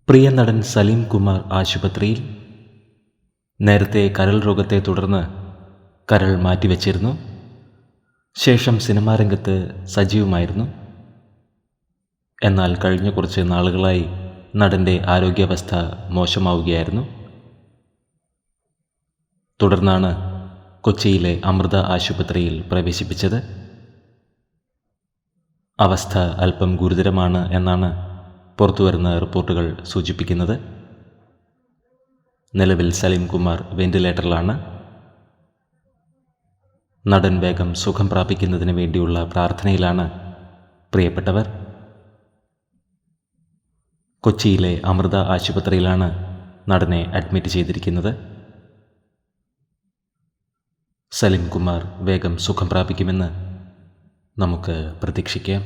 പ്രിയ നടൻ സലീം കുമാർ ആശുപത്രിയിൽ. നേരത്തെ കരൾ രോഗത്തെ തുടർന്ന് കരൾ മാറ്റിവെച്ചിരുന്നു. ശേഷം സിനിമാ രംഗത്ത് സജീവമായിരുന്നു. എന്നാൽ കഴിഞ്ഞ കുറച്ച് നാളുകളായി നടൻ്റെ ആരോഗ്യാവസ്ഥ മോശമാവുകയായിരുന്നു. തുടർന്നാണ് കൊച്ചിയിലെ അമൃത ആശുപത്രിയിൽ പ്രവേശിപ്പിച്ചത്. അവസ്ഥ അല്പം ഗുരുതരമാണ് എന്നാണ് പുറത്തുവരുന്ന റിപ്പോർട്ടുകൾ സൂചിപ്പിക്കുന്നത്. നിലവിൽ സലീം കുമാർ വെന്റിലേറ്ററിലാണ്. നടൻ വേഗം സുഖം പ്രാപിക്കുന്നതിന് വേണ്ടിയുള്ള പ്രാർത്ഥനയിലാണ് പ്രിയപ്പെട്ടവർ. കൊച്ചിയിലെ അമൃത ആശുപത്രിയിലാണ് നടനെ അഡ്മിറ്റ് ചെയ്തിരിക്കുന്നത്. സലീം കുമാർ വേഗം സുഖം പ്രാപിക്കുമെന്ന് നമുക്ക് പ്രതീക്ഷിക്കാം.